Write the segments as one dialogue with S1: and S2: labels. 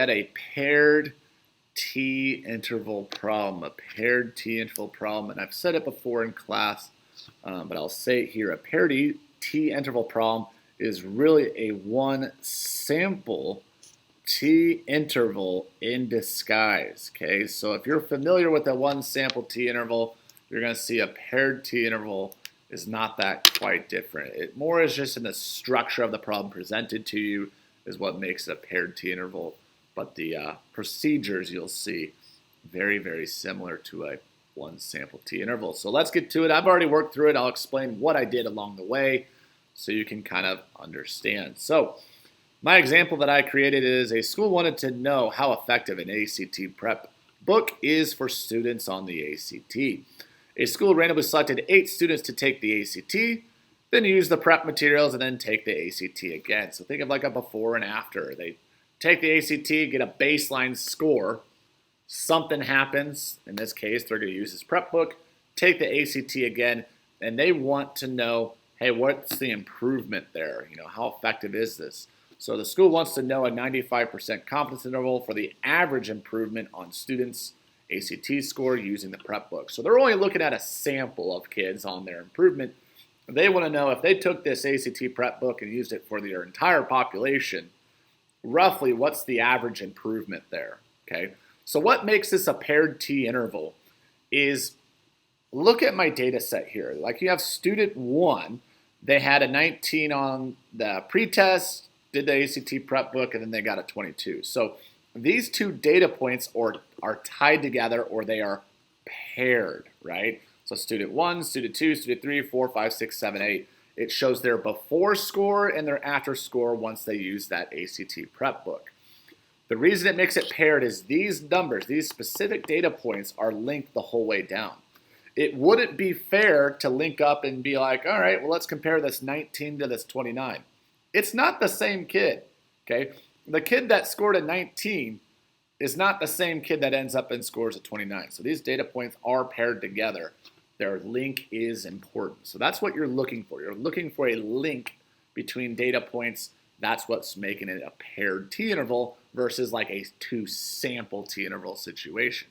S1: at a paired t-interval problem, and I've said it before in class, but I'll say it here. A paired t-interval problem is really a one-sample t-interval in disguise, okay? So if you're familiar with a one-sample t-interval, you're going to see a paired t-interval is not that quite different. It more is just in the structure of the problem presented to you is what makes it a paired t-interval, but the procedures you'll see very, very similar to a one-sample t-interval. So let's get to it. I've already worked through it. I'll explain what I did along the way so you can kind of understand. So my example that I created is a school wanted to know how effective an ACT prep book is for students on the ACT. A school randomly selected 8 students to take the ACT, then use the prep materials, and then take the ACT again. So think of like a before and after. They take the ACT, get a baseline score, something happens. In this case, they're going to use this prep book, take the ACT again, and they want to know, hey, what's the improvement there? You know, how effective is this? So the school wants to know a 95% confidence interval for the average improvement on students' ACT score using the prep book. So they're only looking at a sample of kids on their improvement. They want to know if they took this ACT prep book and used it for their entire population, roughly what's the average improvement there, okay? So what makes this a paired t-interval is look at my data set here. Like you have student 1, they had a 19 on the pretest, did the ACT prep book, and then they got a 22. So these two data points are tied together or they are paired, right? So student 1, student 2, student 3, 4, 5, 6, 7, 8. It shows their before score and their after score once they use that ACT prep book. The reason it makes it paired is these numbers, these specific data points are linked the whole way down. It wouldn't be fair to link up and be like, all right, well, let's compare this 19 to this 29. It's not the same kid, okay? The kid that scored a 19 is not the same kid that ends up and scores a 29. So these data points are paired together. Their link is important. So that's what you're looking for. You're looking for a link between data points. That's what's making it a paired t-interval versus like a two-sample t-interval situation.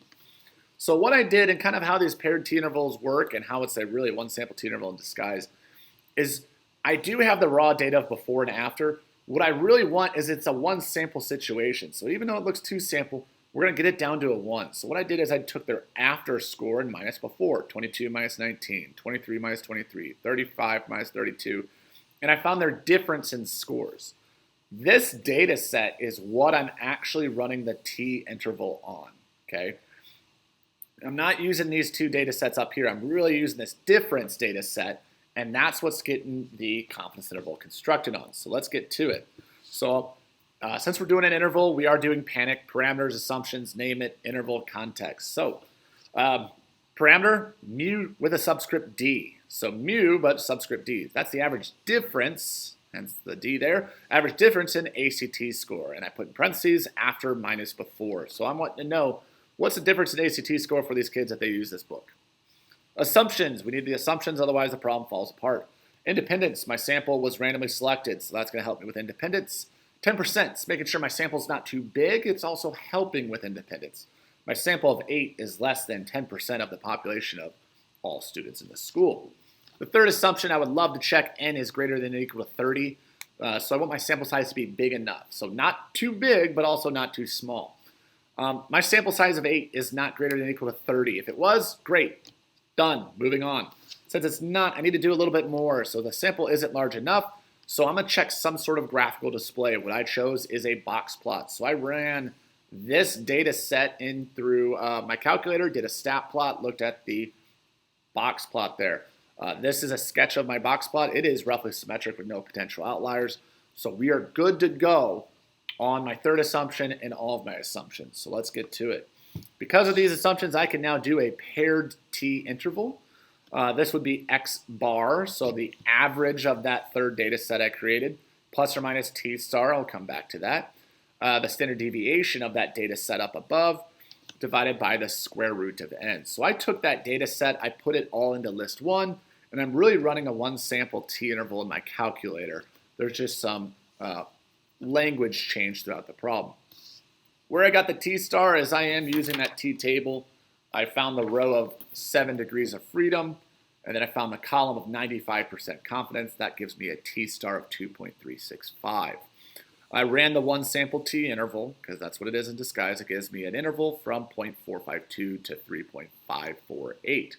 S1: So what I did and kind of how these paired t-intervals work and how it's a really one-sample t-interval in disguise is I do have the raw data of before and after. What I really want is it's a one-sample situation. So even though it looks two-sample, we're going to get it down to a 1. So what I did is I took their after score and minus before, 22 minus 19, 23 minus 23, 35 minus 32, and I found their difference in scores. This data set is what I'm actually running the t-interval on, okay? I'm not using these two data sets up here. I'm really using this difference data set, and that's what's getting the confidence interval constructed on. So let's get to it. So since we're doing an interval, we are doing panic, parameters, assumptions, name it, interval, context. So parameter, mu with a subscript d. So mu, but subscript d. That's the average difference, hence the d there, average difference in ACT score. And I put in parentheses after minus before. So I'm wanting to know what's the difference in ACT score for these kids if they use this book. Assumptions, we need the assumptions, otherwise the problem falls apart. Independence, my sample was randomly selected, so that's going to help me with independence. 10%, making sure my sample is not too big. It's also helping with independence. My sample of 8 is less than 10% of the population of all students in the school. The third assumption, I would love to check n is greater than or equal to 30. So I want my sample size to be big enough. So not too big, but also not too small. My sample size of 8 is not greater than or equal to 30. If it was, great. Done. Moving on. Since it's not, I need to do a little bit more. So the sample isn't large enough. So I'm going to check some sort of graphical display. What I chose is a box plot. So I ran this data set in through my calculator, did a stat plot, looked at the box plot there. This is a sketch of my box plot. It is roughly symmetric with no potential outliers. So we are good to go on my third assumption and all of my assumptions. So let's get to it. Because of these assumptions, I can now do a paired t-interval. This would be x bar, so the average of that third data set I created, plus or minus t star, I'll come back to that. The standard deviation of that data set up above, divided by the square root of n. So I took that data set, I put it all into list 1, and I'm really running a one-sample t-interval in my calculator. There's just some language change throughout the problem. Where I got the T-star is I am using that T-table. I found the row of 7 degrees of freedom, and then I found the column of 95% confidence. That gives me a T-star of 2.365. I ran the one sample T interval, because that's what it is in disguise. It gives me an interval from 0.452 to 3.548.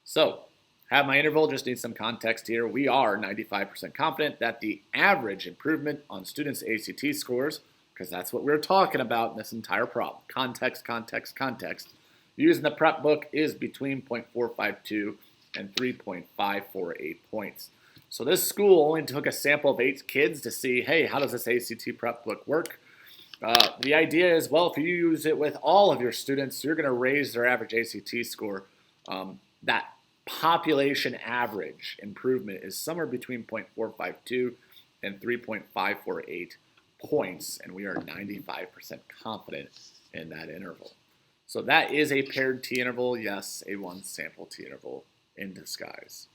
S1: So, have my interval, just need some context here. We are 95% confident that the average improvement on students' ACT scores, because that's what we're talking about in this entire problem, context, context, context, using the prep book is between 0.452 and 3.548 points. So this school only took a sample of 8 kids to see, hey, how does this ACT prep book work? The idea is, well, if you use it with all of your students, you're going to raise their average ACT score. That population average improvement is somewhere between 0.452 and 3.548 points, and we are 95% confident in that interval. So that is a paired T interval, yes, a one sample T interval in disguise.